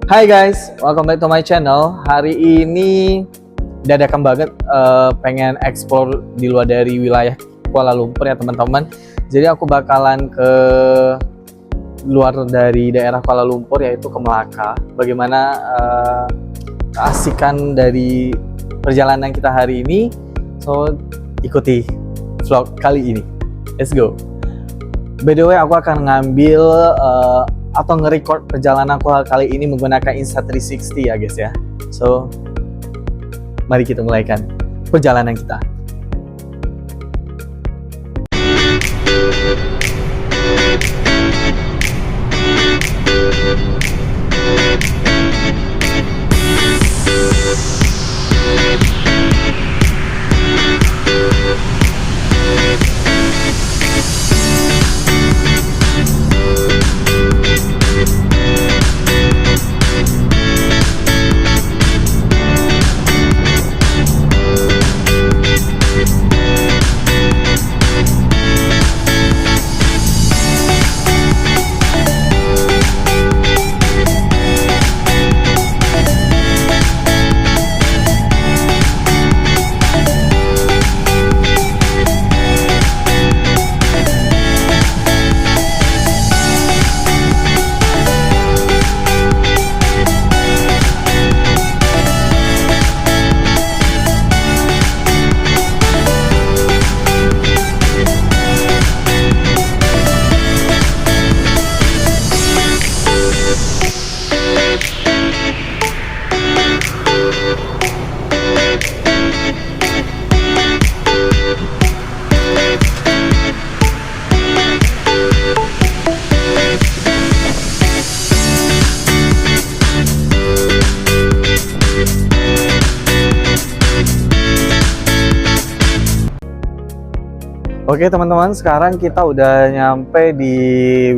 Hai guys, welcome back to my channel. Hari ini dadakan banget pengen explore di luar dari wilayah Kuala Lumpur ya teman-teman. Jadi aku bakalan ke luar dari daerah Kuala Lumpur yaitu ke Melaka. Bagaimana keasikan dari perjalanan kita hari ini. So ikuti vlog kali ini. Let's go. By the way, aku akan ngambil atau nge-record perjalanan aku kali ini menggunakan Insta360 ya guys ya. So, mari kita mulaikan perjalanan kita. Oke teman-teman, sekarang kita udah nyampe di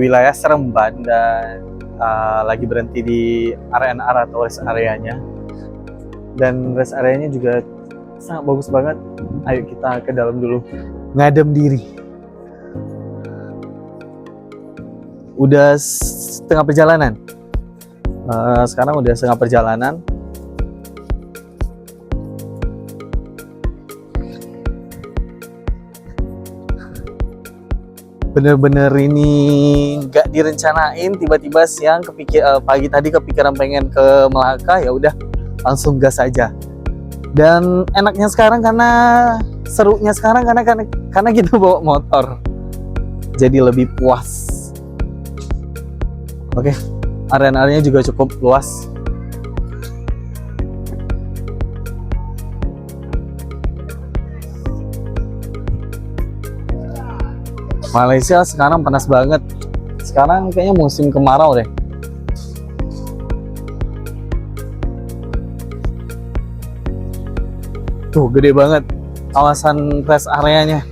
wilayah Seremban dan lagi berhenti di R&R atau rest areanya. Dan rest areanya juga sangat bagus banget. Ayo kita ke dalam dulu, ngadem diri. Udah setengah perjalanan. Sekarang udah setengah perjalanan. Bener-bener ini nggak direncanain, tiba-tiba siang pagi tadi kepikiran pengen ke Melaka, ya udah langsung gas aja. Dan enaknya sekarang serunya sekarang karena kita bawa motor, jadi lebih puas. Oke, area-areanya juga cukup luas. Malaysia sekarang panas banget. Sekarang kayaknya musim kemarau deh. Tuh, gede banget kawasan rest areanya.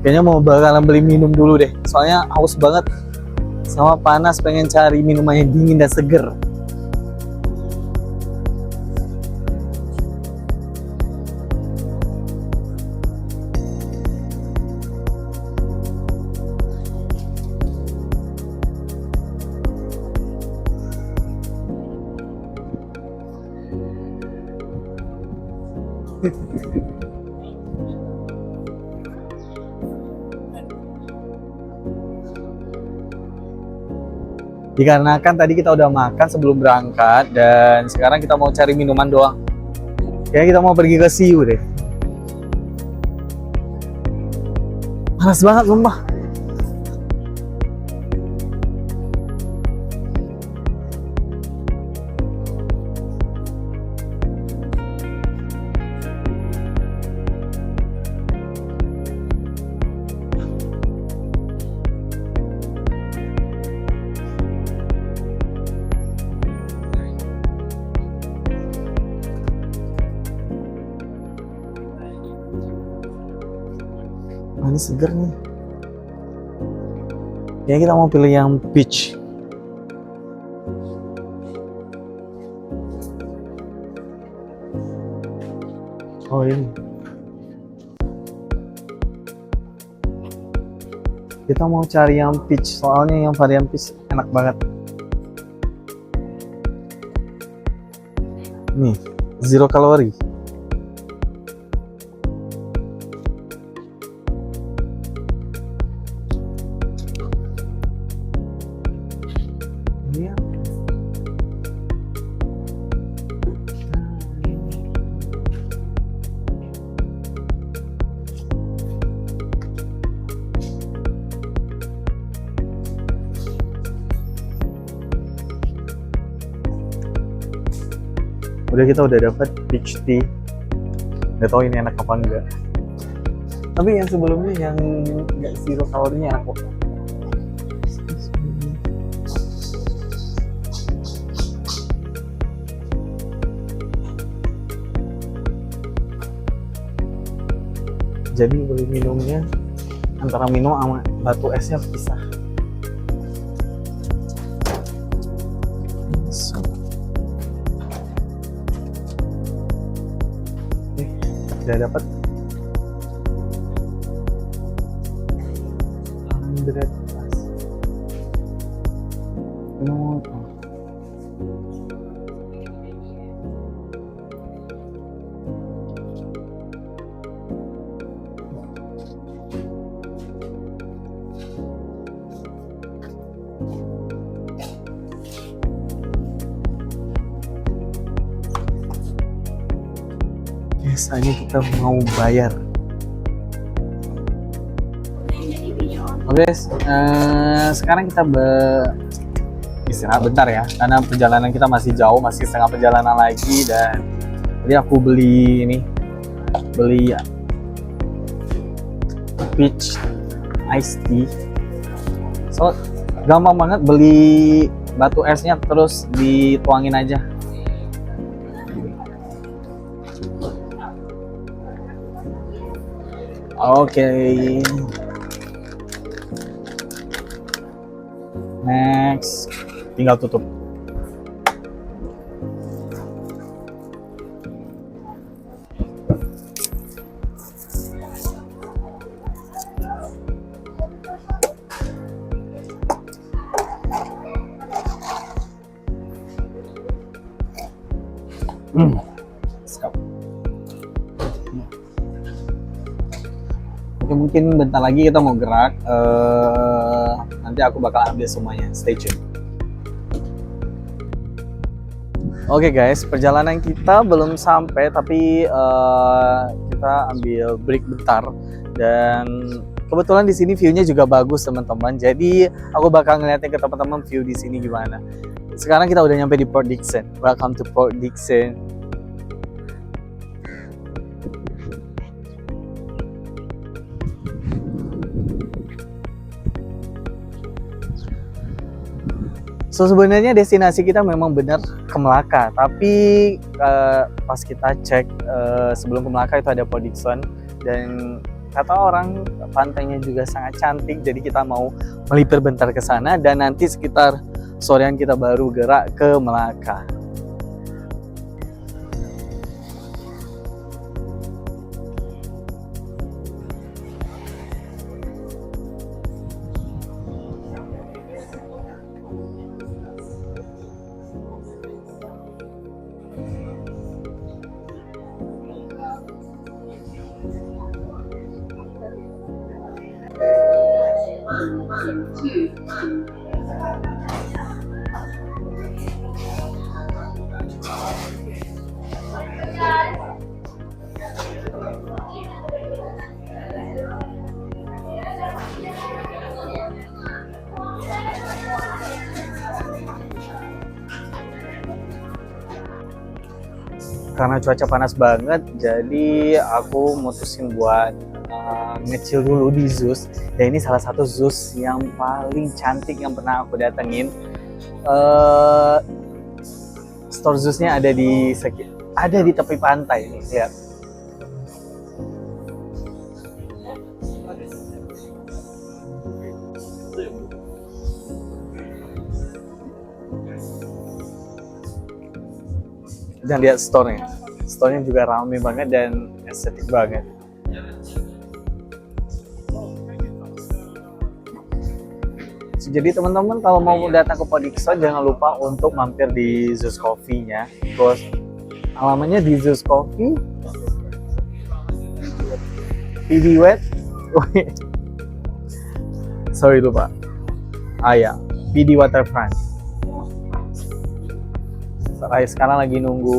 Kayaknya mau bakalan beli minum dulu deh. Soalnya haus banget sama panas, pengen cari minuman yang dingin dan seger. Dikarenakan tadi kita udah makan sebelum berangkat dan sekarang kita mau cari minuman doang. Kayaknya kita mau pergi ke Siu deh. Panas banget sumpah. Ini seger nih. Ya kita mau pilih yang peach. Oh ini. Kita mau cari yang peach, soalnya yang varian peach enak banget. Nih, 0 kalori. Iya. Kita udah dapat peach tea. Nggak tahu ini enak apa enggak. Tapi yang sebelumnya yang nggak 0 kalorinya enak kok. Jadi beli minumnya antara minum sama batu esnya pisah. Udah dapat 100 plus. Biasanya kita mau bayar. Oke, sekarang kita istirahat bentar ya, karena perjalanan kita masih jauh, masih setengah perjalanan lagi. Dan jadi aku beli peach iced tea. So gampang banget, beli batu esnya terus dituangin aja. Oke. Next, tinggal tutup. Skap. Oke, mungkin bentar lagi kita mau gerak. Nanti aku bakal ambil semuanya. Stay tune. Oke guys, perjalanan kita belum sampai, tapi kita ambil break bentar. Dan kebetulan di sini view-nya juga bagus teman-teman. Jadi aku bakal ngeliatin ke teman-teman view di sini gimana. Sekarang kita udah nyampe di Port Dickson. Welcome to Port Dickson. So sebenarnya destinasi kita memang benar ke Melaka, tapi pas kita cek sebelum ke Melaka itu ada Port Dickson, dan kata orang pantainya juga sangat cantik, jadi kita mau melipir bentar ke sana dan nanti sekitar sorean kita baru gerak ke Melaka. Karena cuaca panas banget, jadi aku mutusin buat ngecil dulu di Zeus. Dan ini salah satu Zeus yang paling cantik yang pernah aku datengin. Store Zeusnya ada di tepi pantai nih, lihat. Dan lihat store-nya juga ramai banget dan estetik banget. Jadi teman-teman kalau mau datang ke Podikso jangan lupa untuk mampir di Zeus Coffee-nya. Terus alamannya di Zeus Coffee PD Wet. Sorry lupa. Ya, PD Waterfront. Sekarang lagi nunggu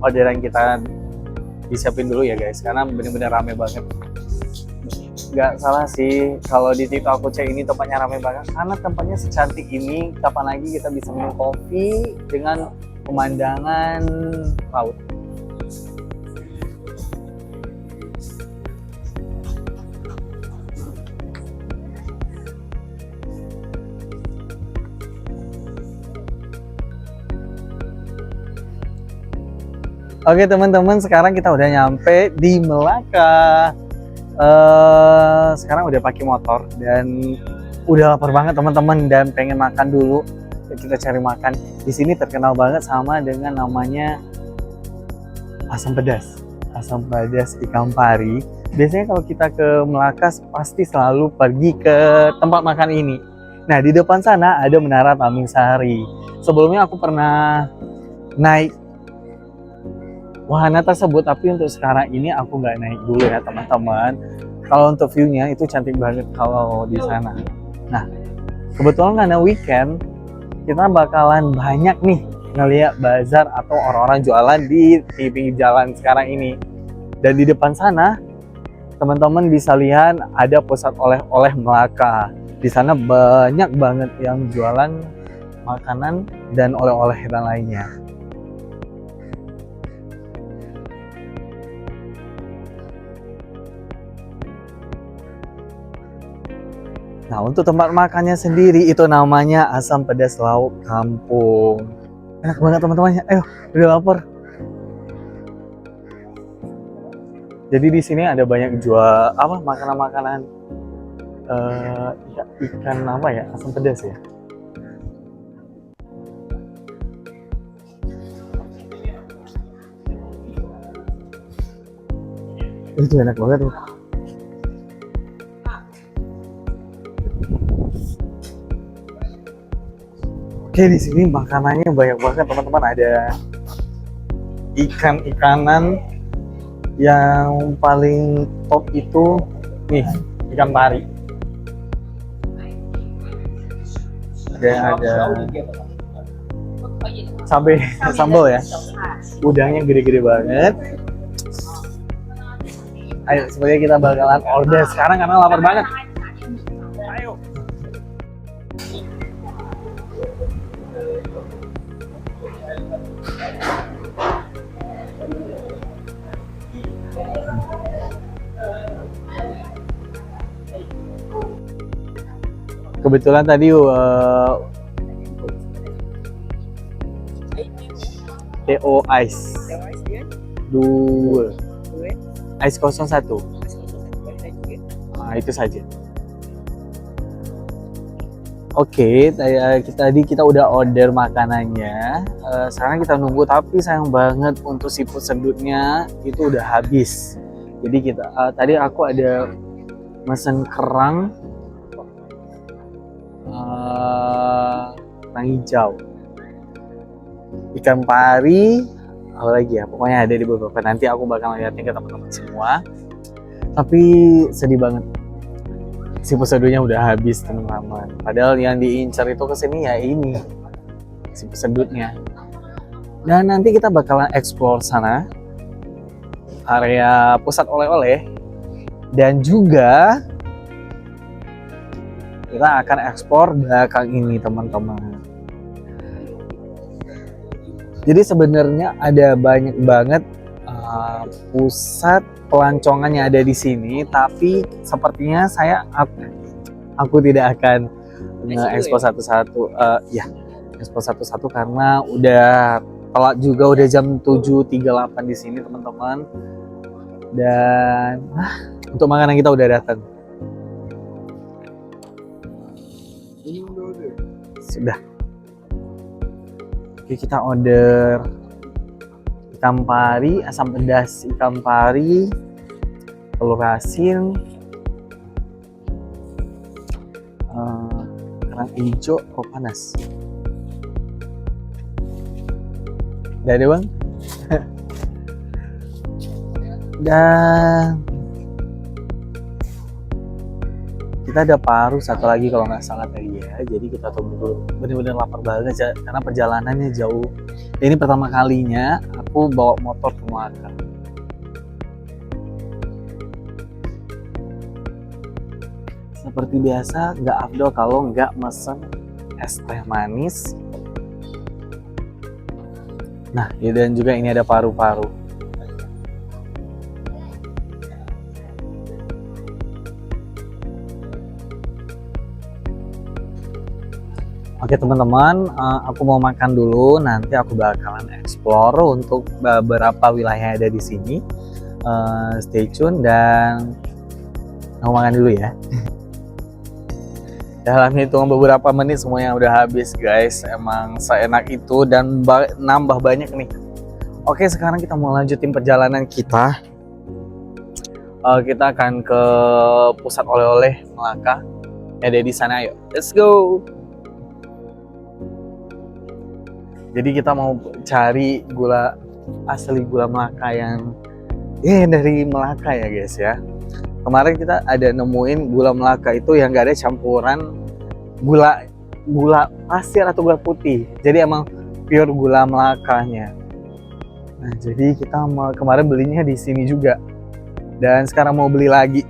orderan kita disiapin dulu ya guys, karena bener-bener rame banget. Nggak salah sih kalau di TikTok aku cek ini tempatnya rame banget, karena tempatnya secantik ini kapan lagi kita bisa minum kopi dengan pemandangan laut. Oke teman-teman, sekarang kita udah nyampe di Melaka. Sekarang udah pakai motor dan udah lapar banget teman-teman dan pengen makan dulu. Kita cari makan. Di sini terkenal banget sama dengan namanya asam pedas. Asam pedas ikan pari. Biasanya kalau kita ke Melaka pasti selalu pergi ke tempat makan ini. Nah, di depan sana ada Menara Taming Sari. Sebelumnya aku pernah naik wahana tersebut, tapi untuk sekarang ini aku nggak naik dulu ya teman-teman. Kalau untuk view-nya itu cantik banget kalau di sana. Nah, kebetulan karena weekend, kita bakalan banyak nih ngeliat bazar atau orang-orang jualan di pinggir jalan sekarang ini. Dan di depan sana, teman-teman bisa lihat ada pusat oleh-oleh Melaka. Di sana banyak banget yang jualan makanan dan oleh-oleh dan lainnya. Nah, untuk tempat makannya sendiri itu namanya Asam Pedas Lauk Kampung. Enak banget teman-teman. Ayo, udah lapar. Jadi di sini ada banyak jual makanan-makanan ikan apa ya? Asam pedas ya. Itu enak banget tuh. Oke, di sini makanannya banyak banget teman-teman. Ada ikan-ikanan yang paling top itu nih ikan pari. Ada cabai sambal ya. Udangnya gede-gede banget. Ayo, sebenarnya kita bakalan order sekarang karena lapar banget. Ayo. Kebetulan tadi TO Ice 2 Ice 01. Nah, itu saja. Oke, tadi kita udah order makanannya. Sekarang kita nunggu, tapi sayang banget untuk siput sedutnya itu udah habis. Jadi tadi aku ada mesen kerang hijau, ikan pari, apa lagi ya, pokoknya ada di beberapa. Nanti aku bakal liatin ke teman-teman semua. Tapi sedih banget, siput seduhnya udah habis teman-teman. Padahal yang diincar itu kesini ya ini siput sedutnya. Dan nanti kita bakalan explore sana, area pusat oleh-oleh, dan juga kita akan ekspor belakang ini teman-teman. Jadi sebenarnya ada banyak banget pusat pelancongan yang ada di sini, tapi sepertinya aku tidak akan ekspor satu-satu. Ekspor satu-satu karena udah telat juga, udah jam 7.38 di sini teman-teman. Dan untuk makanan kita udah datang. Sudah. Oke, kita order ikan pari, asam pedas ikan pari, telur asin, kerang hijau kok panas. Udah ada bang. Dan kita ada paru satu lagi kalau nggak salah tadi ya. Jadi kita tunggu dulu. Bener-bener lapar banget ya, karena perjalanannya jauh. Ini pertama kalinya aku bawa motor ke Melaka. Seperti biasa, nggak afdol kalau nggak mesen es teh manis. Nah, dan juga ini ada paru-paru. Oke teman-teman, aku mau makan dulu. Nanti aku bakalan explore untuk beberapa wilayah yang ada di sini. Stay tune dan aku makan dulu ya. Dalam hitungan beberapa menit semuanya udah habis guys. Emang seenak itu dan nambah banyak nih. Oke, sekarang kita mau lanjutin perjalanan kita. Kita akan ke pusat oleh-oleh Melaka. Ada di sana, yuk. Let's go. Jadi kita mau cari gula asli gula Melaka yang dari Melaka ya guys ya. Kemarin kita ada nemuin gula Melaka itu yang gak ada campuran gula pasir atau gula putih. Jadi emang pure gula Melakanya. Nah, jadi kita kemarin belinya di sini juga. Dan sekarang mau beli lagi.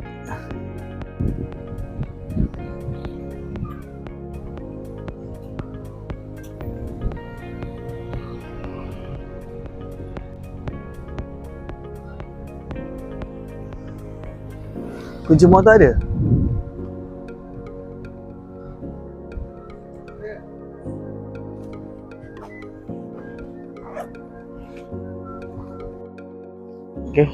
Kunci motor ada? Oke.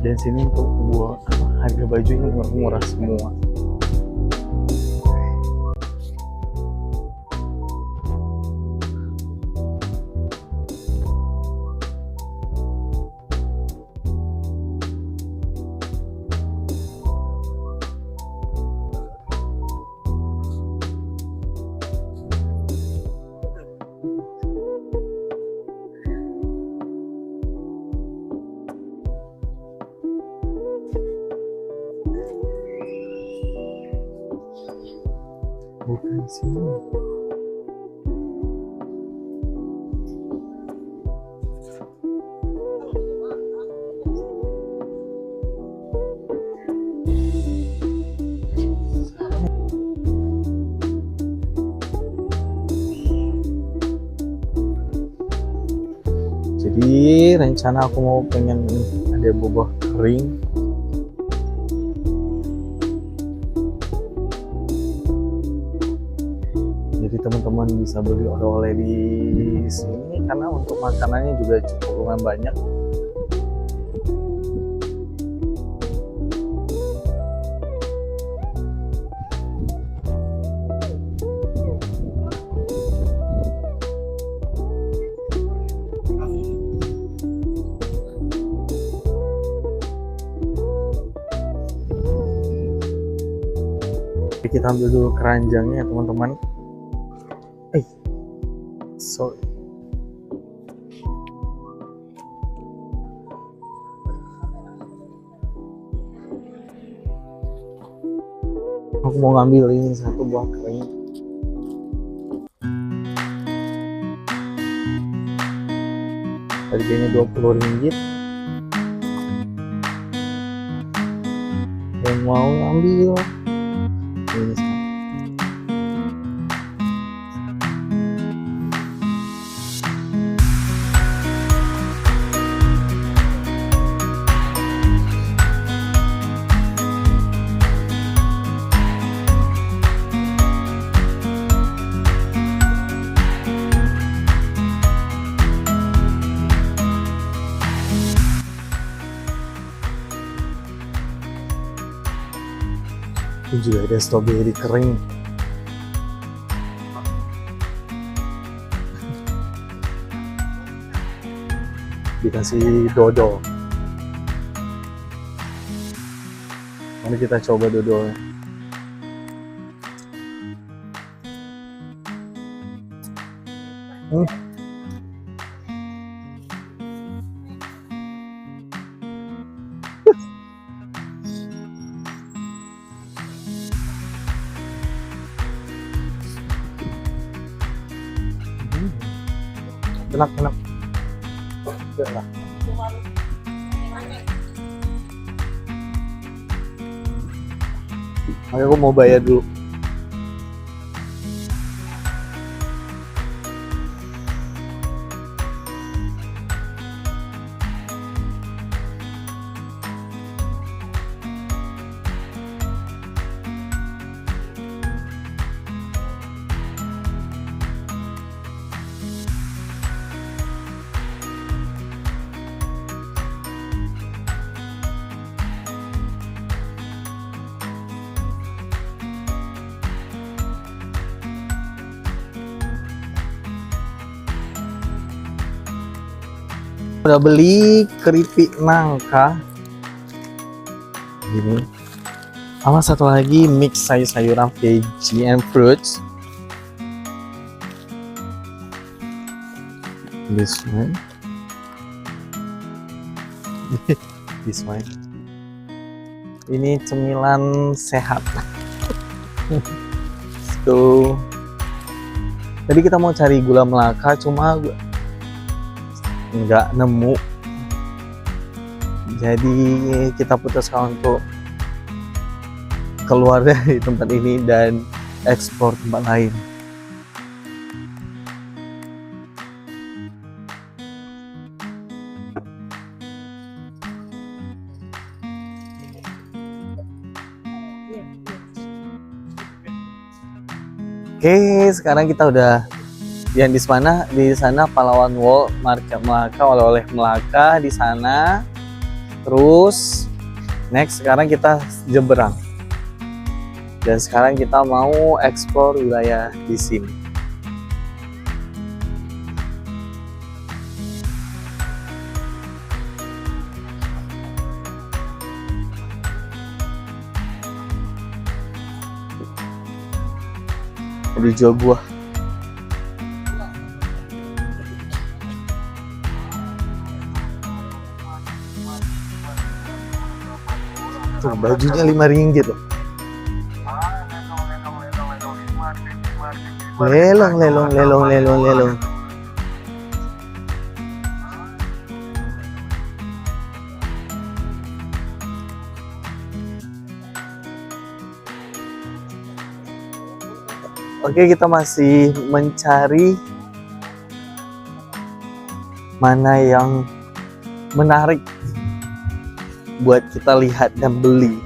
Dan sini untuk harga bajunya murah semua. Bukan sini. Jadi rencana aku mau pengen ada boba kering. Jadi teman-teman bisa beli oleh-oleh di sini karena untuk makanannya juga cukup lumayan banyak. Kita ambil dulu keranjangnya ya teman-teman. Sorry. Aku mau ngambil ini satu buah kering. Harganya Rp20. Yang mau ngambil ini sekarang. Ini juga ada strawberry kering. Dikasih dodol. Mari kita coba dodolnya. Enak. Enak. Aku mau bayar dulu. Udah beli keripik nangka gini, sama satu lagi mix sayur-sayuran veggie and fruits. This one. This one. Ini cemilan sehat. So, tadi kita mau cari gula Melaka, cuma nggak nemu, jadi kita putuskan untuk keluar dari tempat ini dan eksplor tempat lain. Oke, sekarang kita udah yang di sana Pahlawan Wall, Market Melaka, oleh-oleh Melaka di sana. Terus next sekarang kita Jeberang. Dan sekarang kita mau explore wilayah di sini. Dijual buah. Tuh, bajunya Rp5 loh. Lelong. Oke, kita masih mencari mana yang menarik buat kita lihat dan beli.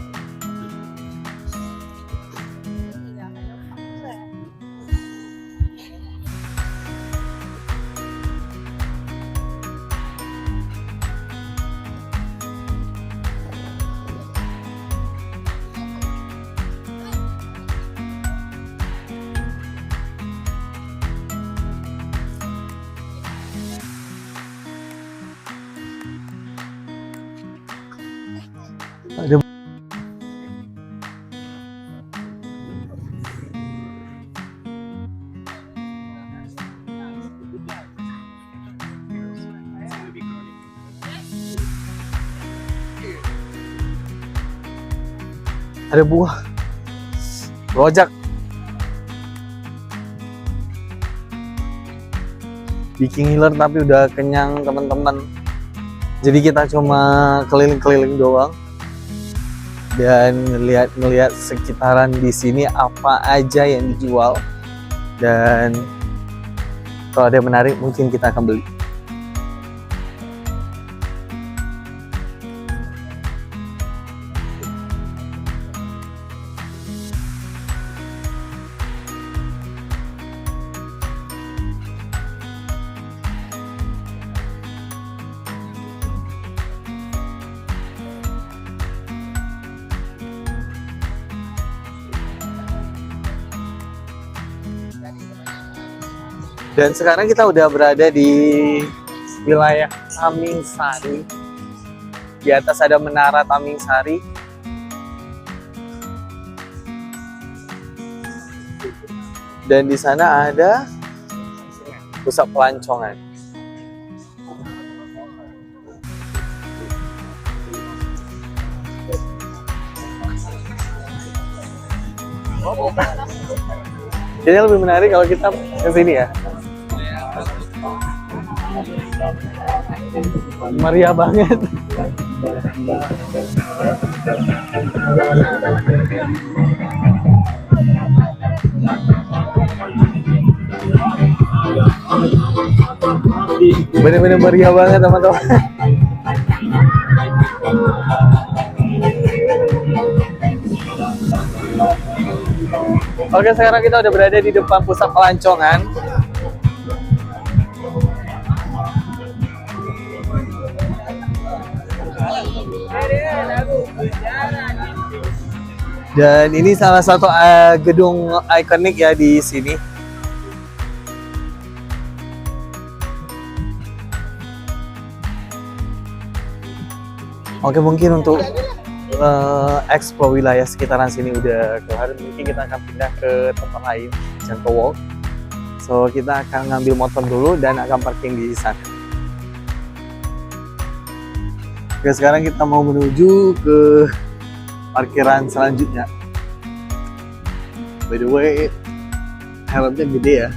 Ada buah rojak. Bikin ngiler tapi udah kenyang teman-teman. Jadi kita cuma keliling-keliling doang dan ngelihat sekitaran di sini apa aja yang dijual, dan kalau ada yang menarik mungkin kita akan beli. Dan sekarang kita udah berada di wilayah Taming Sari. Di atas ada menara Taming Sari. Dan di sana ada pusat pelancongan. Kayaknya lebih menarik kalau kita ke sini ya. Meriah banget. Bener-bener meriah banget teman-teman. Oke, sekarang kita udah berada di depan pusat pelancongan. Dan ini salah satu gedung ikonik ya di sini. Oke, mungkin untuk explore wilayah sekitaran sini udah kelar. Mungkin kita akan pindah ke tempat lain, Janto Walk. So kita akan ngambil motor dulu dan akan parking di sana. Oke, sekarang kita mau menuju ke parkiran selanjutnya. By the way, helmnya gede ya.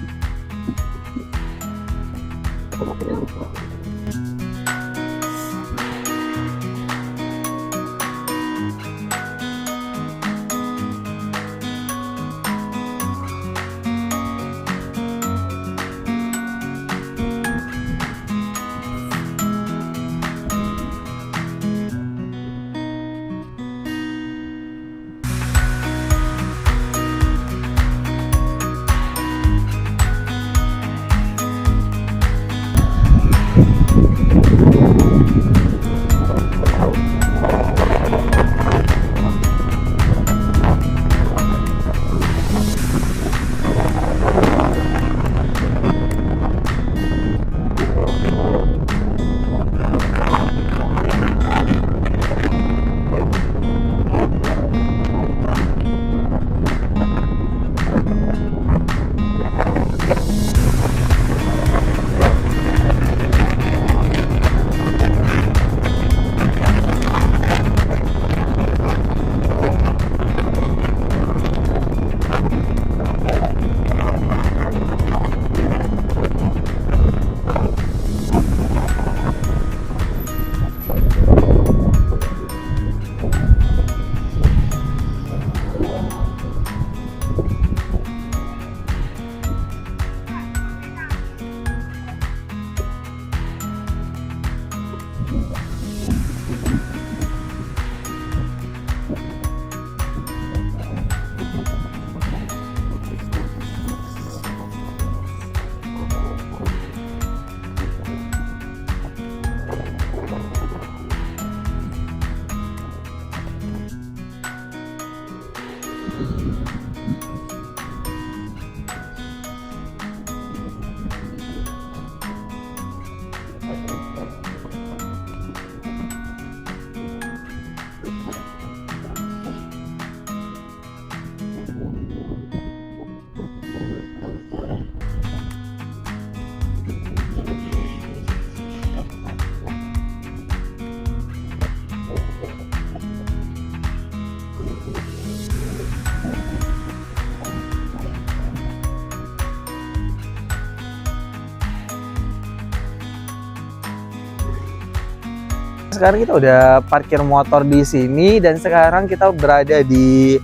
Sekarang kita udah parkir motor di sini dan sekarang kita berada di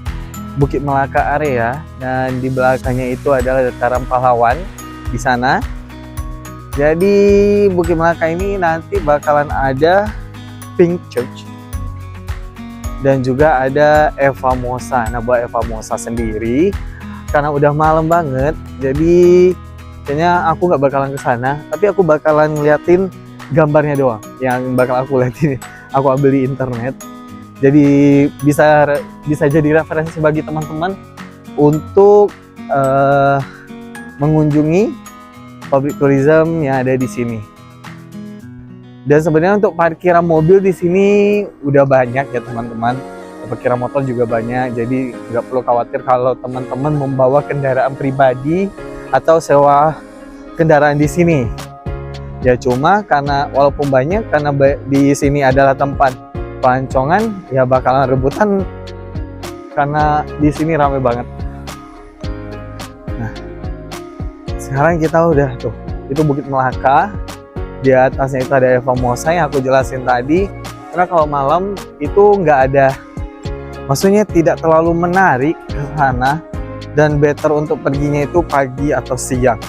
Bukit Melaka area dan di belakangnya itu adalah dataran pahlawan di sana. Jadi Bukit Melaka ini nanti bakalan ada Pink Church dan juga ada Eva Mosa. Nah, buat Eva Mosa sendiri karena udah malam banget, jadi kayaknya aku nggak bakalan ke sana, tapi aku bakalan ngeliatin gambarnya doang yang bakal aku liatin, aku ambil di internet. Jadi bisa jadi referensi bagi teman-teman untuk mengunjungi public tourism yang ada di sini. Dan sebenarnya untuk parkiran mobil di sini udah banyak ya teman-teman. Parkiran motor juga banyak, jadi nggak perlu khawatir kalau teman-teman membawa kendaraan pribadi atau sewa kendaraan di sini. Ya cuma karena walaupun banyak, karena di sini adalah tempat pelancongan, ya bakalan rebutan karena di sini ramai banget. Nah, sekarang kita udah tuh, itu Bukit Melaka. Di atasnya itu ada Formosa yang aku jelasin tadi. Karena kalau malam itu nggak ada, maksudnya tidak terlalu menarik ke sana, dan better untuk perginya itu pagi atau siang.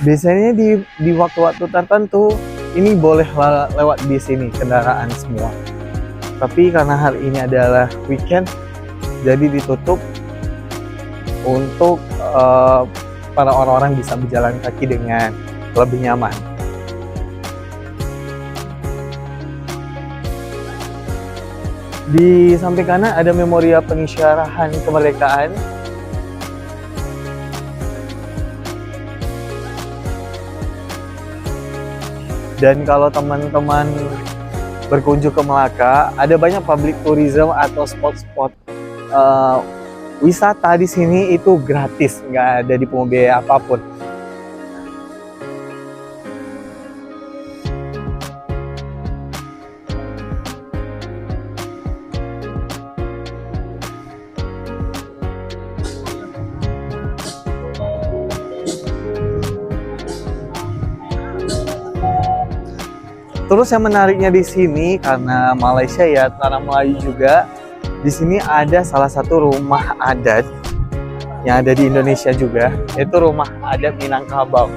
Biasanya di waktu-waktu tertentu ini boleh lewat di sini kendaraan semua. Tapi karena hari ini adalah weekend, jadi ditutup untuk para orang-orang bisa berjalan kaki dengan lebih nyaman. Di samping kanan ada memorial pengisyarahan kemerdekaan. Dan kalau teman-teman berkunjung ke Melaka, ada banyak public tourism atau spot-spot wisata di sini itu gratis, nggak ada dipungut biaya apapun. Terus yang menariknya di sini karena Malaysia ya, tanah Melayu juga, di sini ada salah satu rumah adat yang ada di Indonesia juga, yaitu rumah adat Minangkabau.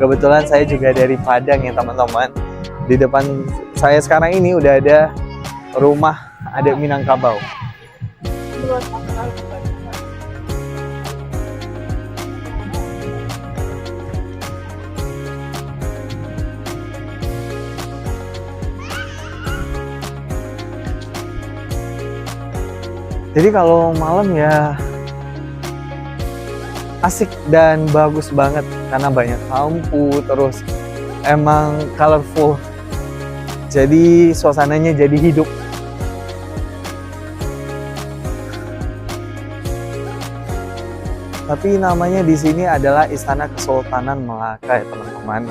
Kebetulan saya juga dari Padang ya teman-teman. Di depan saya sekarang ini udah ada rumah adat Minangkabau. Jadi kalau malam ya asik dan bagus banget karena banyak lampu, terus emang colorful. Jadi suasananya jadi hidup. Tapi namanya di sini adalah Istana Kesultanan Melaka ya teman-teman.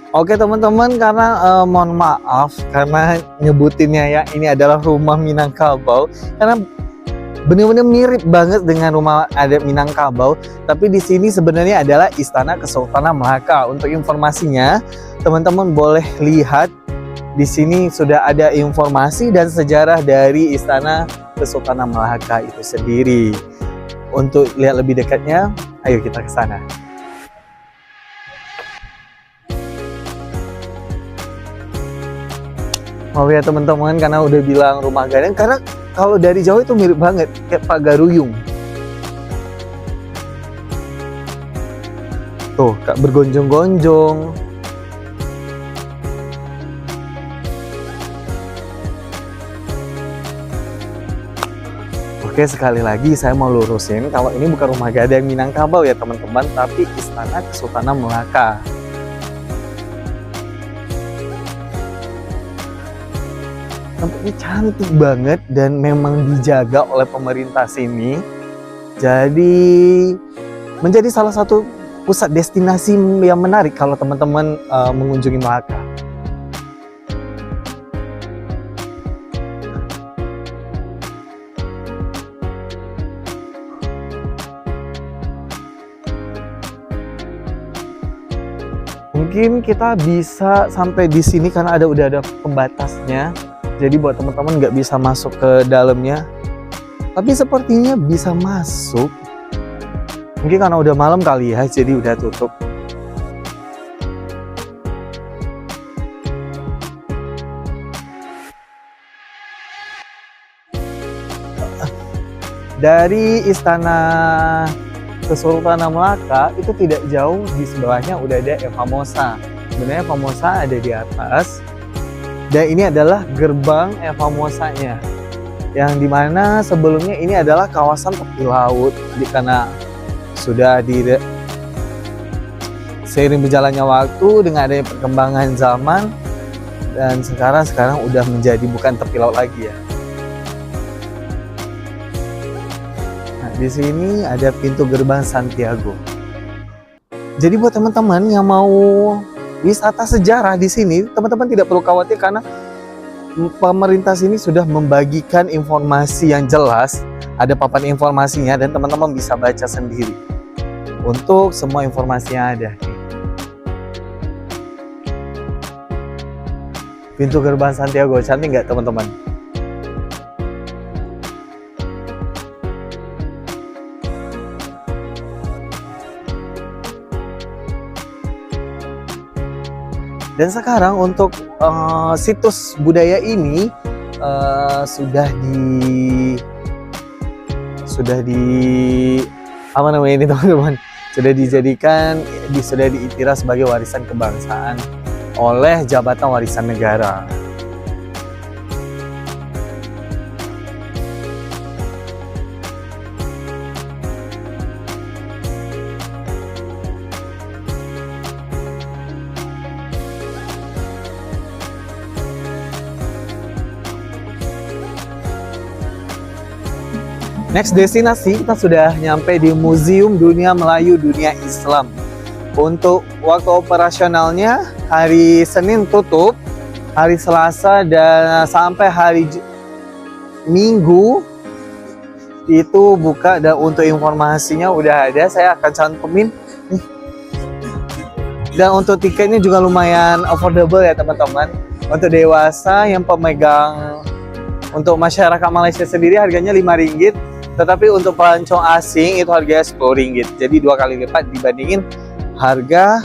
Oke teman-teman, karena mohon maaf karena nyebutinnya ya ini adalah rumah Minangkabau, karena benar-benar mirip banget dengan rumah adat Minangkabau, tapi di sini sebenarnya adalah Istana Kesultanan Melaka. Untuk informasinya, teman-teman boleh lihat di sini sudah ada informasi dan sejarah dari Istana Kesultanan Melaka itu sendiri. Untuk lihat lebih dekatnya, ayo kita ke sana. Oh ya teman-teman, karena udah bilang rumah gadang, karena kalau dari jauh itu mirip banget kayak Pagaruyung. Tuh, Kak, bergonjong-gonjong. Oke, sekali lagi saya mau lurusin kalau ini bukan rumah gadang Minangkabau ya teman-teman, tapi Istana Kesultanan Melaka. Tempatnya cantik banget dan memang dijaga oleh pemerintah sini. Jadi menjadi salah satu pusat destinasi yang menarik kalau teman-teman mengunjungi Melaka. Mungkin kita bisa sampai di sini karena udah ada pembatasnya. Jadi buat teman-teman nggak bisa masuk ke dalamnya, tapi sepertinya bisa masuk. Mungkin karena udah malam kali ya, jadi udah tutup. Dari Istana Kesultanan Melaka itu tidak jauh di sebelahnya udah ada Eva Mosa. Sebenarnya Eva Mosa ada di atas, dan ini adalah gerbang Eva Mosanya, yang dimana sebelumnya ini adalah kawasan tepi laut. Karena sudah seiring berjalannya waktu dengan adanya perkembangan zaman, dan sekarang udah menjadi bukan tepi laut lagi ya. Nah, di sini ada pintu gerbang Santiago. Jadi buat teman-teman yang mau wisata sejarah di sini, teman-teman tidak perlu khawatir karena pemerintah sini sudah membagikan informasi yang jelas, ada papan informasinya dan teman-teman bisa baca sendiri untuk semua informasi yang ada. Pintu gerbang Santiago, cantik nggak teman-teman? Dan sekarang untuk situs budaya ini sudah apa namanya ini teman-teman? Sudah diiktiraf sebagai warisan kebangsaan oleh Jabatan Warisan Negara. Next destinasi, kita sudah nyampe di Museum Dunia Melayu Dunia Islam. Untuk waktu operasionalnya, hari Senin tutup, hari Selasa dan sampai hari Minggu itu buka. Dan untuk informasinya udah ada, saya akan cantumin. Dan untuk tiketnya juga lumayan affordable ya teman-teman. Untuk dewasa yang pemegang, untuk masyarakat Malaysia sendiri harganya RM5. Tetapi untuk pelancong asing itu harganya RM10. Jadi 2 kali lipat dibandingin harga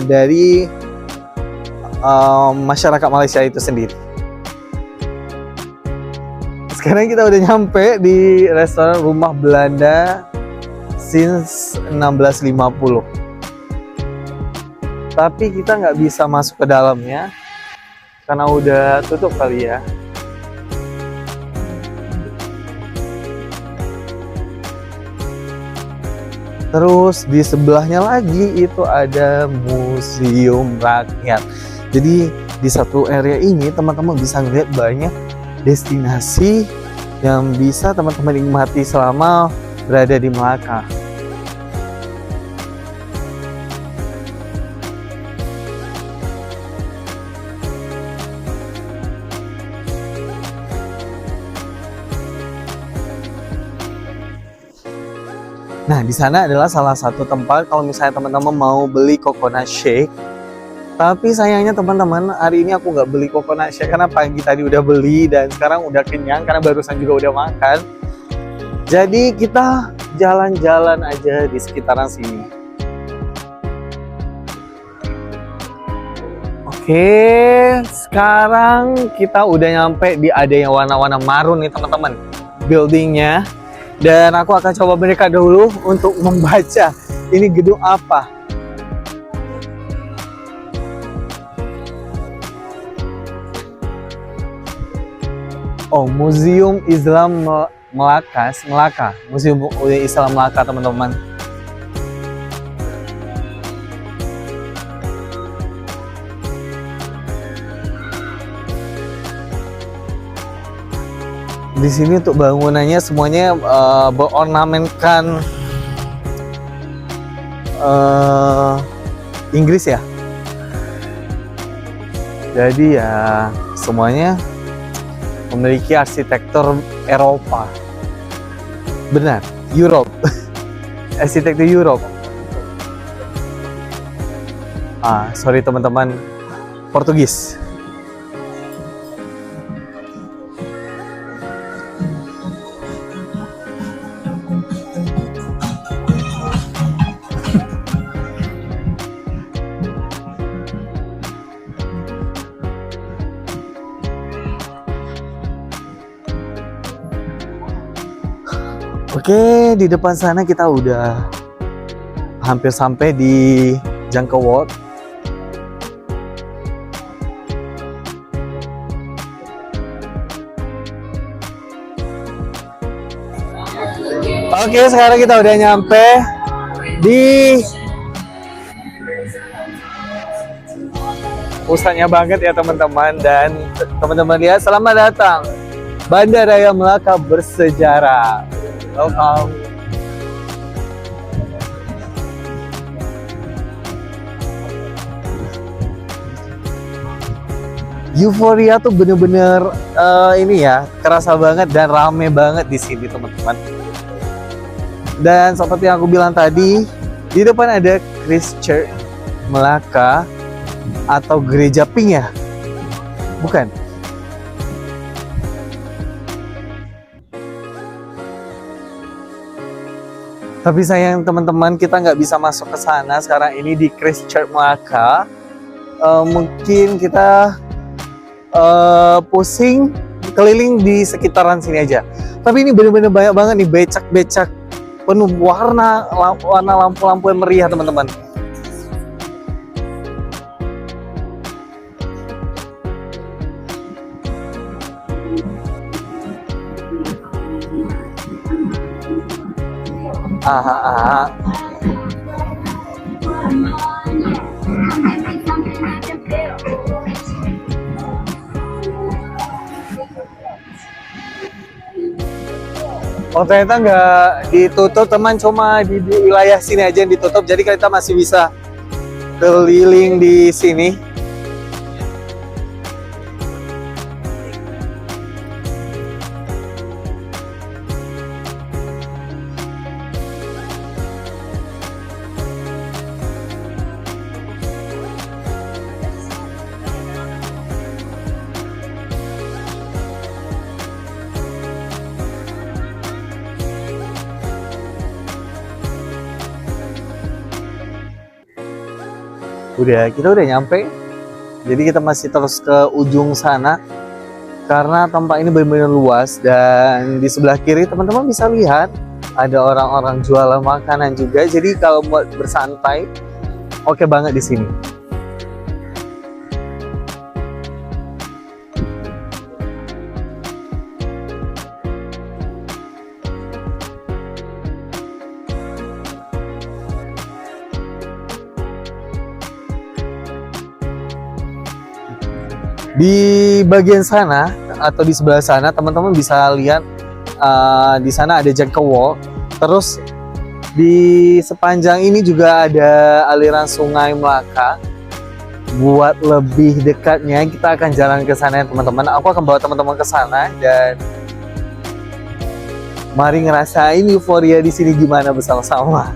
dari masyarakat Malaysia itu sendiri. Sekarang kita udah nyampe di restoran Rumah Belanda since 1650. Tapi kita nggak bisa masuk ke dalamnya karena udah tutup kali ya. Terus di sebelahnya lagi itu ada Museum Rakyat. Jadi di satu area ini teman-teman bisa ngeliat banyak destinasi yang bisa teman-teman nikmati selama berada di Melaka. Nah, di sana adalah salah satu tempat kalau misalnya teman-teman mau beli coconut shake. Tapi sayangnya teman-teman, hari ini aku nggak beli coconut shake karena pagi tadi udah beli dan sekarang udah kenyang karena barusan juga udah makan. Jadi kita jalan-jalan aja di sekitaran sini. Oke, sekarang kita udah nyampe di ada yang warna-warna marun nih teman-teman, buildingnya. Dan aku akan coba mereka dulu untuk membaca ini gedung apa. Oh, Museum Islam Melaka, Museum Islam Melaka teman-teman. Di sini untuk bangunannya semuanya berornamenkan Inggris ya. Jadi ya semuanya memiliki arsitektur Eropa. Benar, Europe. Arsitektur Europe. Sorry teman-teman, Portugis. Oke, di depan sana kita udah hampir sampai di Jangkau World. Oke, sekarang kita udah nyampe di pusatnya banget ya teman-teman. Dan teman-teman lihat, selamat datang Bandaraya Melaka bersejarah. Welcome. Euforia tuh bener-bener ini ya, kerasa banget dan rame banget di sini teman-teman. Dan seperti yang aku bilang tadi, di depan ada Christ Church Melaka atau Gereja Pink ya? Bukan? Tapi sayang teman-teman, kita nggak bisa masuk ke sana sekarang ini di Christ Church Melaka. Mungkin kita pusing keliling di sekitaran sini aja. Tapi ini bener-bener banyak banget nih becak-becak penuh warna lampu-lampu yang meriah teman-teman. Oh ternyata nggak ditutup teman, cuma di wilayah sini aja yang ditutup, jadi kita masih bisa keliling di sini. Kita udah nyampe, jadi kita masih terus ke ujung sana karena tempat ini benar-benar luas. Dan di sebelah kiri teman-teman bisa lihat ada orang-orang jualan makanan juga, jadi kalau buat bersantai oke banget di sini. Di bagian sana atau di sebelah sana teman-teman bisa lihat di sana ada Jangkau World. Terus di sepanjang ini juga ada aliran Sungai Melaka. Buat lebih dekatnya kita akan jalan ke sana ya teman-teman. Aku akan bawa teman-teman ke sana dan mari ngerasain euforia di sini gimana bersama-sama.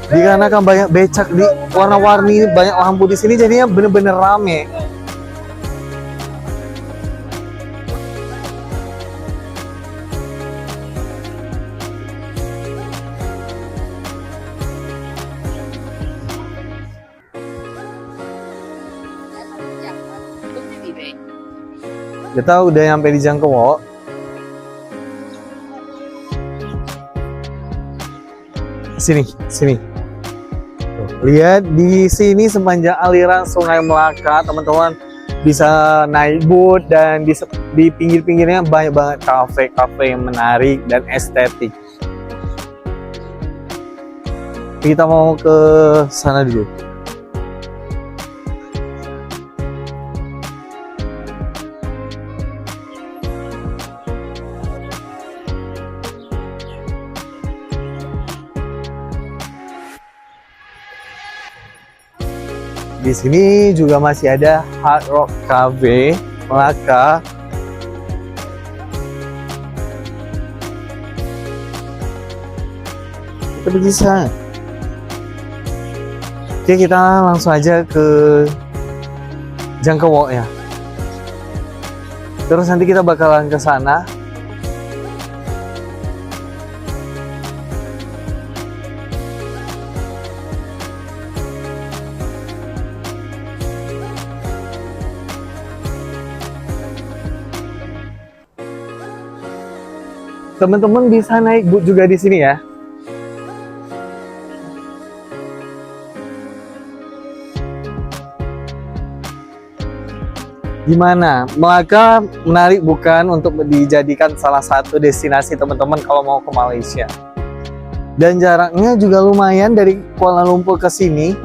Dikarenakan banyak becak di warna-warni, banyak lampu di sini, jadinya bener-bener rame. Kita udah nyampe di Jangkau World. Sini. Lihat di sini sepanjang aliran Sungai Melaka, teman-teman bisa naik boat dan di pinggir-pinggirnya banyak banget kafe-kafe yang menarik dan estetik. Kita mau ke sana dulu. Di sini juga masih ada Hard Rock Cafe Melaka. Kita pergi sana. Oke, kita langsung aja ke Jangkau World ya. Terus nanti kita bakalan ke sana. Teman-teman bisa naik boot juga di sini ya. Gimana? Melaka menarik bukan untuk dijadikan salah satu destinasi teman-teman kalau mau ke Malaysia? Dan jaraknya juga lumayan dari Kuala Lumpur ke sini,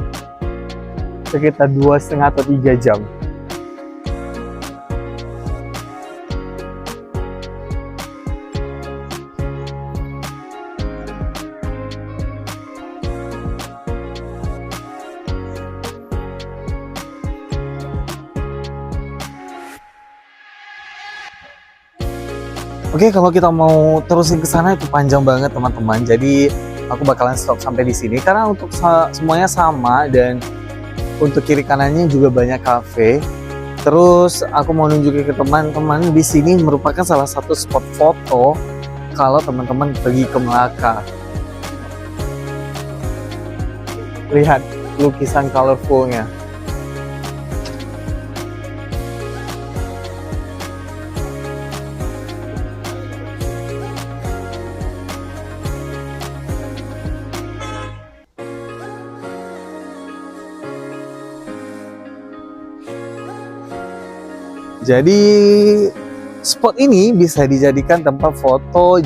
sekitar 2,5 atau 3 jam. Oke, kalau kita mau terusin ke sana itu panjang banget teman-teman. Jadi aku bakalan stop sampai di sini karena untuk semuanya sama dan untuk kiri kanannya juga banyak cafe. Terus aku mau nunjukin ke teman-teman di sini merupakan salah satu spot foto kalau teman-teman pergi ke Melaka. Lihat lukisan colorfulnya. Jadi spot ini bisa dijadikan tempat foto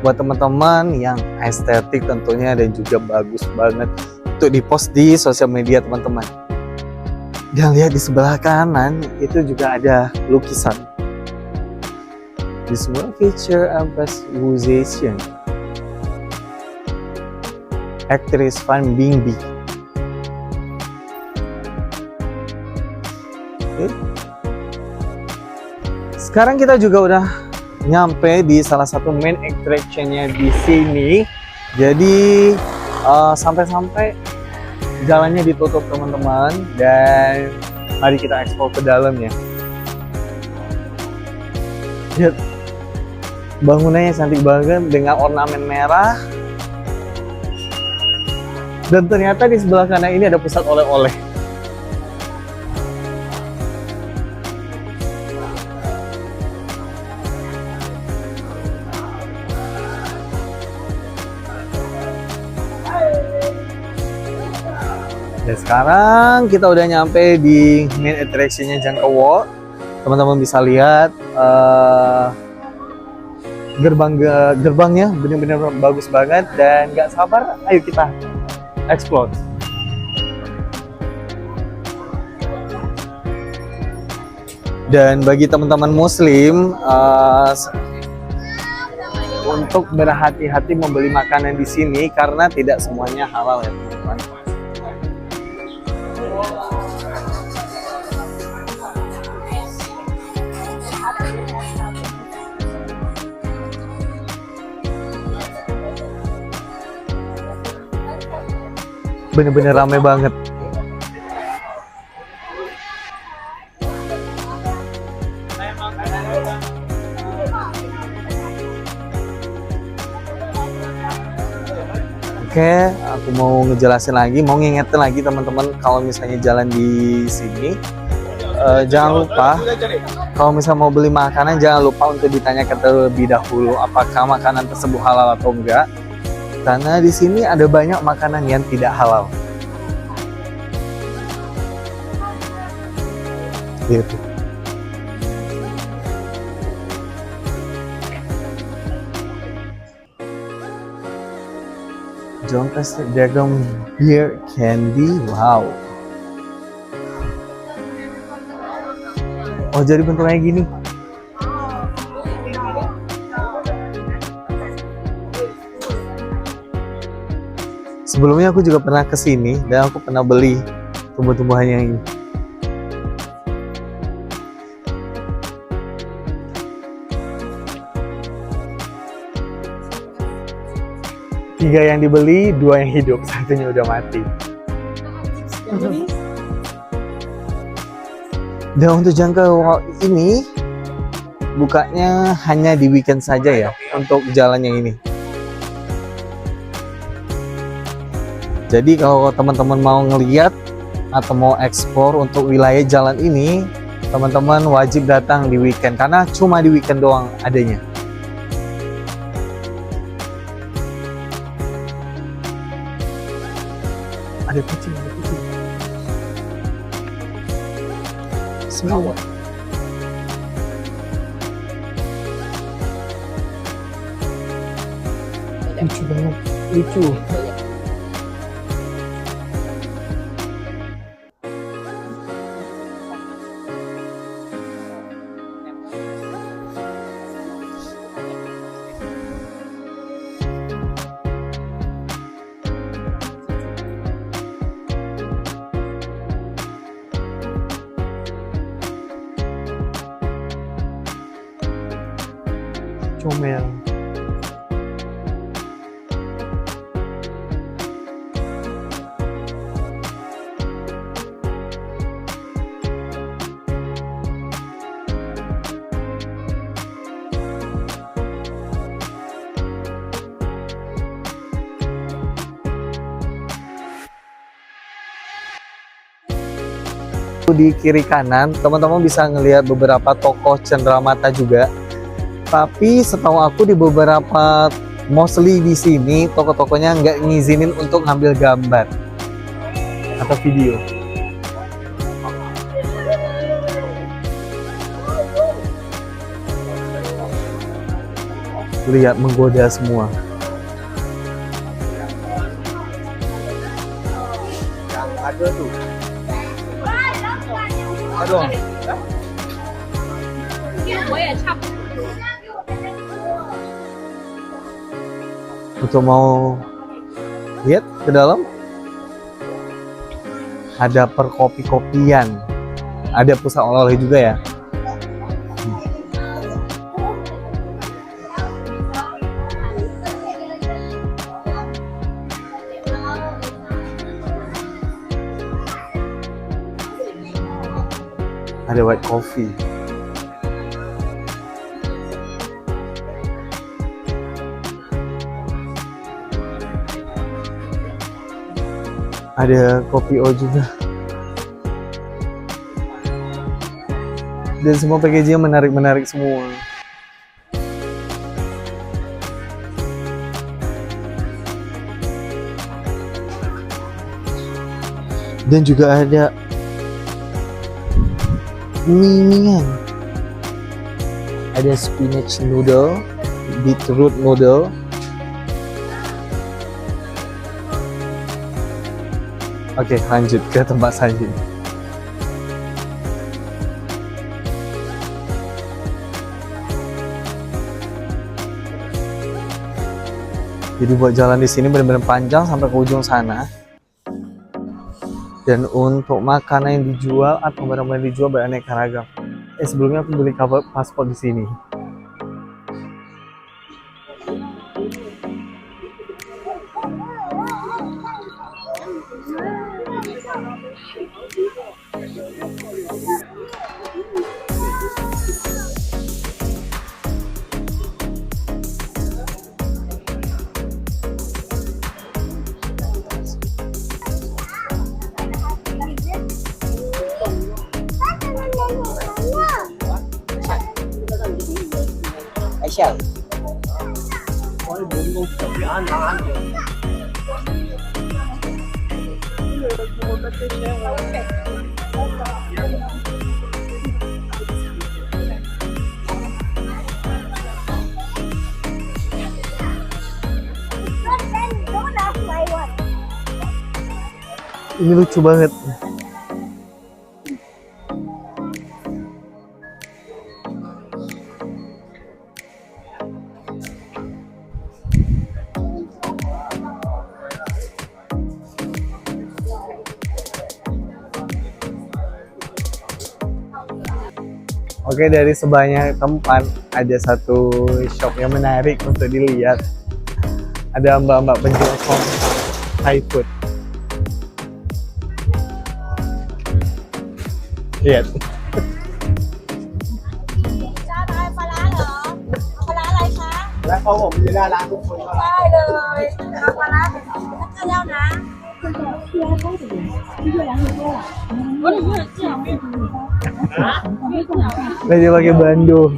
buat teman-teman yang estetik tentunya dan juga bagus banget untuk dipost di sosial media teman-teman. Dan lihat di sebelah kanan itu juga ada lukisan. This one feature emphasization actress Fan Bingbing. Sekarang kita juga udah nyampe di salah satu main attraction-nya di sini. Jadi sampai-sampai jalannya ditutup teman-teman, dan mari kita explore ke dalamnya. Lihat bangunannya cantik banget dengan ornamen merah. Dan ternyata di sebelah kanan ini ada pusat oleh-oleh. Dan sekarang kita udah nyampe di main attraction-nya Jangka Walk. Teman-teman bisa lihat gerbangnya benar-benar bagus banget dan gak sabar, ayo kita explore. Dan bagi teman-teman muslim untuk berhati-hati membeli makanan di sini karena tidak semuanya halal ya teman-teman. Bener-bener ramai banget. Oke, aku mau ngejelasin lagi, mau ngingetin lagi teman-teman kalau misalnya jalan di sini, jangan lupa kalau misalnya mau beli makanan jangan lupa untuk ditanyakan terlebih dahulu apakah makanan tersebut halal atau enggak. Karena di sini ada banyak makanan yang tidak halal. Gitu. Jongkas Dragon Beer Candy, wow. Oh jadi bentuknya gini. Sebelumnya aku juga pernah kesini dan aku pernah beli tumbuh-tumbuhan yang ini. Tiga yang dibeli, 2 yang hidup, satunya udah mati. Dan untuk jangka ini bukanya hanya di weekend saja ya untuk jalannya ini. Jadi kalau teman-teman mau ngeliat atau mau explore untuk wilayah jalan ini, teman-teman wajib datang di weekend karena cuma di weekend doang adanya. Ada kucing, ada kucing. Semua. Lucu banget, lucu. Comel. Di kiri kanan teman-teman bisa ngelihat beberapa toko cenderamata juga, tapi setahu aku di beberapa mostly di sini toko-tokonya nggak ngizinin untuk ngambil gambar atau video. Lihat, menggoda semua. Ada tuh. Aduh. Untuk mau lihat ke dalam, ada perkopi-kopian, ada pusat oleh-oleh juga ya. Ada white coffee. Ada kopi O juga. Dan semua packaging menarik-menarik semua. Dan juga ada mie-mian. Ada spinach noodle, beetroot noodle. Oke, lanjut ke tempat selanjutnya. Jadi buat jalan di sini benar-benar panjang sampai ke ujung sana. Dan untuk makanan yang dijual atau barang-barang yang dijual beraneka ragam. Sebelumnya aku beli cover paspor di sini. Aisyah. Ini lucu banget. Oke, dari sebanyak tempat ada satu shop yang menarik untuk dilihat. Ada mbak-mbak penjual Thai food. Lihat. ปลาร้าเหรอปลาร้าอะไรคะ และเขาผมอยู่หน้าร้านทุกคนก็ ได้เลยเอาปลาร้าเป็นถ้าแล้วนะ Dia pakai Bandung.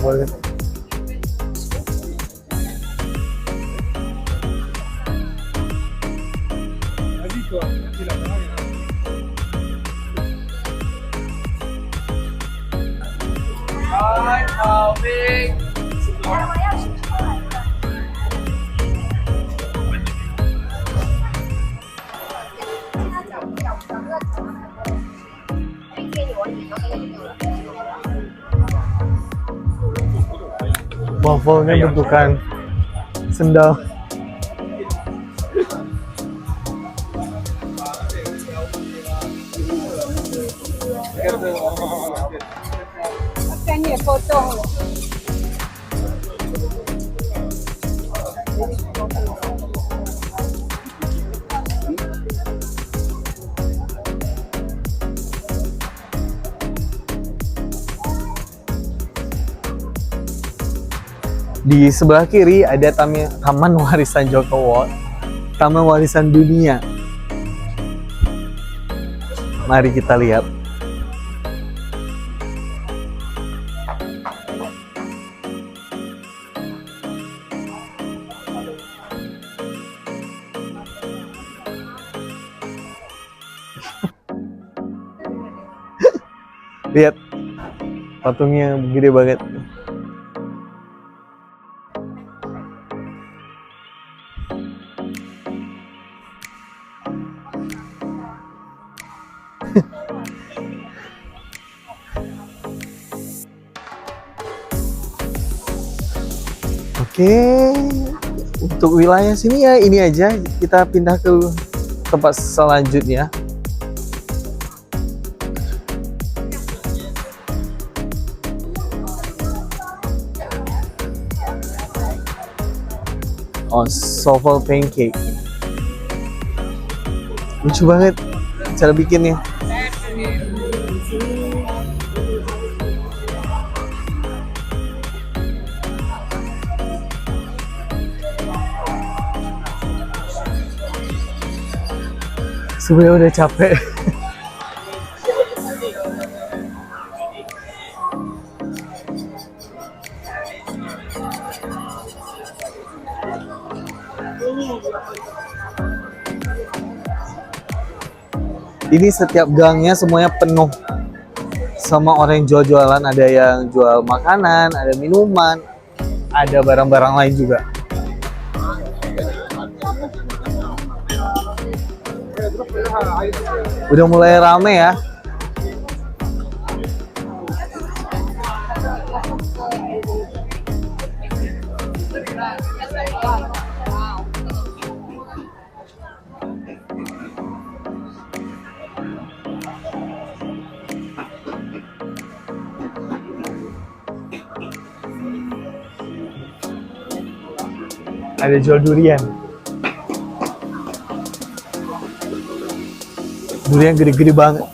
banget. Wafelnya bentukan sendal. Kan ya foto. Di sebelah kiri ada Taman Warisan Jokowi, Taman Warisan Dunia. Mari kita lihat. Lihat, patungnya gede banget. Oke, untuk wilayah sini ya ini aja. Kita pindah ke tempat selanjutnya. Oh, souffle pancake. Lucu banget cara bikinnya. Sebenarnya udah capek. Ini setiap gangnya semuanya penuh sama orang yang jual-jualan. Ada yang jual makanan, ada minuman, ada barang-barang lain juga. Udah mulai rame ya. Ada jual durian. Durian gede-gede banget.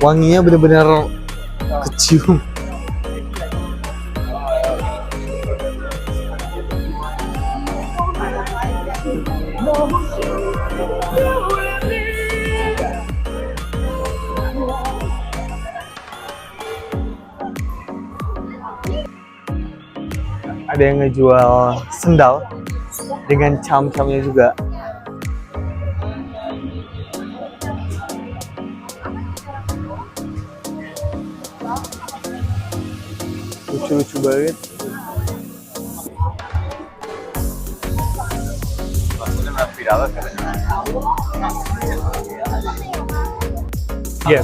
Wanginya benar-benar kecium. Ada yang ngejual sendal dengan cam-camnya juga. Lucu-lucu banget. Iya.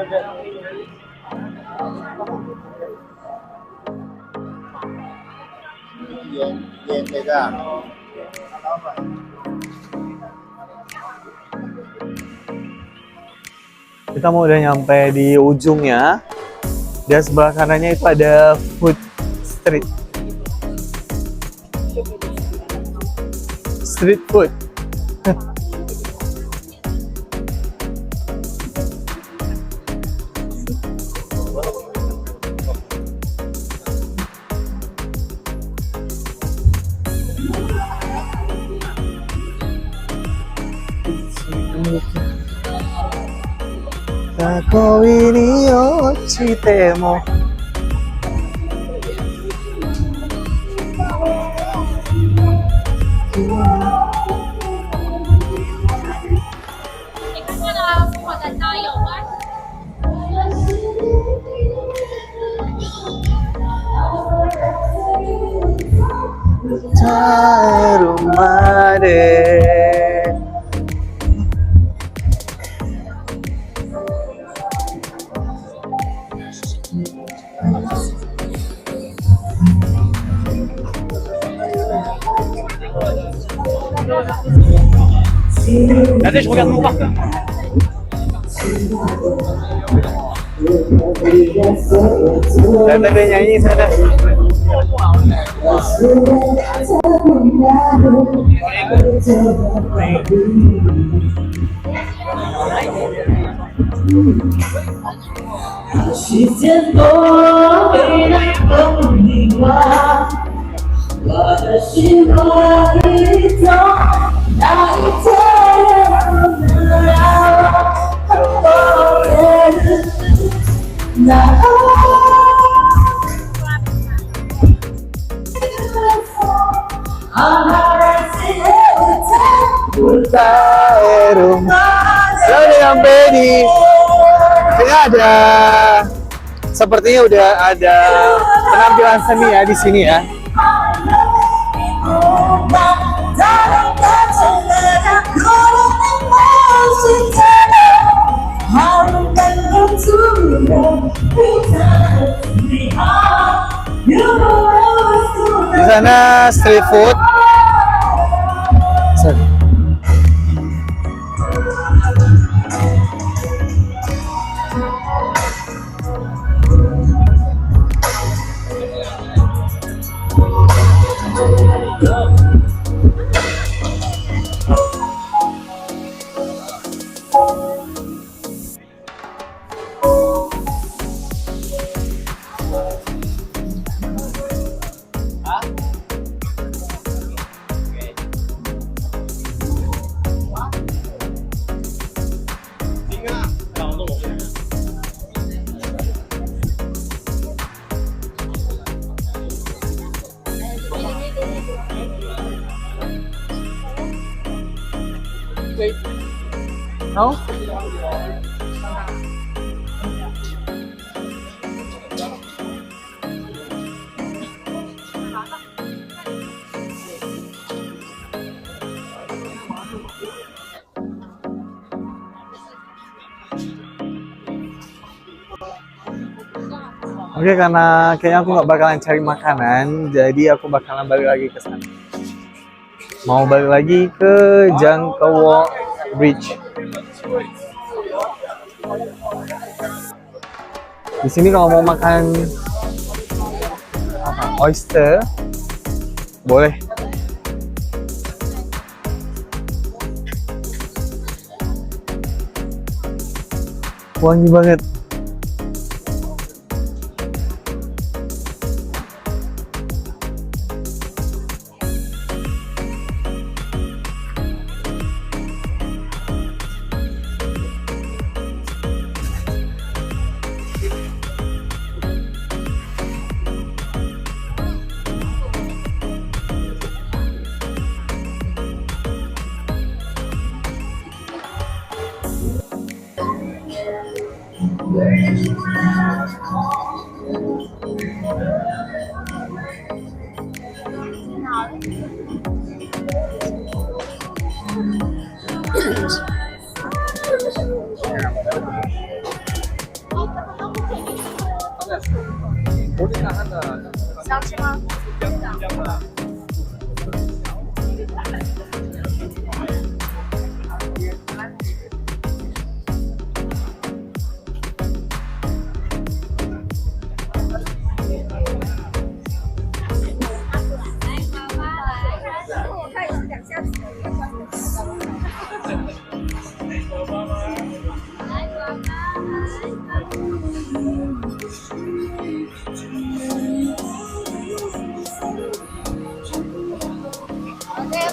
Yen beda. Kita mau udah nyampe di ujungnya. Dan sebelah kanannya itu ada food street. Street food. Kako ini ochitemo. Rumah deh. Allez, je regarde mon parc. Dan ada nyanyi sana. Saya udah sampai di sini, ada sepertinya udah ada penampilan seni ya di sini ya. Di sana street food. No? Oke, karena kayaknya aku nggak bakalan cari makanan, jadi aku bakalan balik lagi ke sana. Mau balik lagi ke Jangkauan Bridge. Di sini kalau mau makan oyster, boleh. Wangi banget.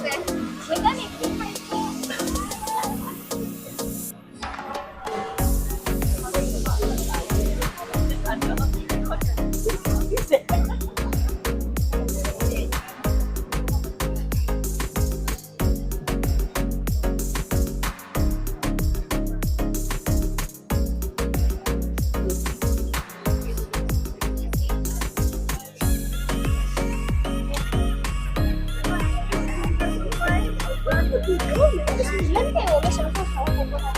Người ta thì cũng hay lớn cái của cái sản phẩm của cô ta.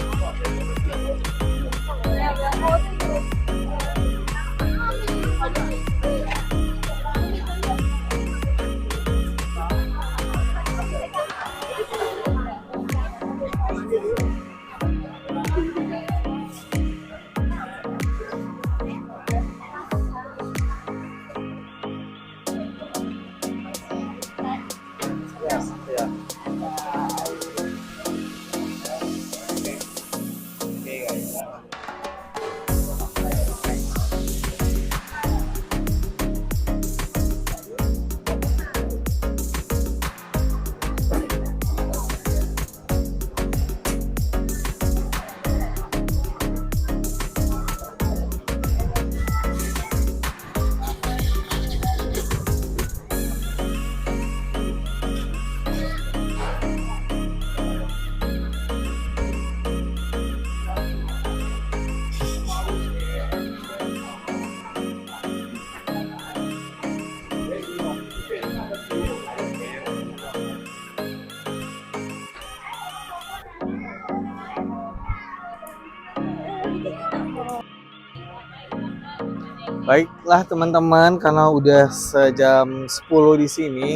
Baiklah teman-teman, karena udah sejam 10 di sini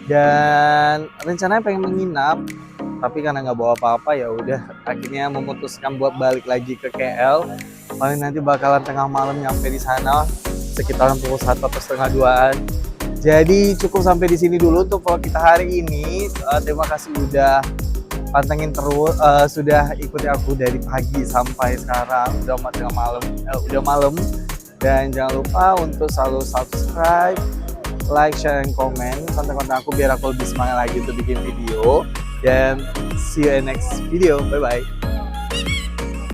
dan rencananya pengen menginap, tapi karena nggak bawa apa-apa ya udah akhirnya memutuskan buat balik lagi ke KL. Paling nanti bakalan tengah malam nyampe di sana sekitaran pukul 1 atau setengah 2-an. Jadi cukup sampai di sini dulu untuk vlog kita hari ini. Terima kasih udah pantengin terus, sudah ikuti aku dari pagi sampai sekarang udah malam. Dan jangan lupa untuk selalu subscribe, like, share, dan komen konten-konten aku biar aku lebih semangat lagi untuk bikin video. Dan see you in next video. Bye-bye.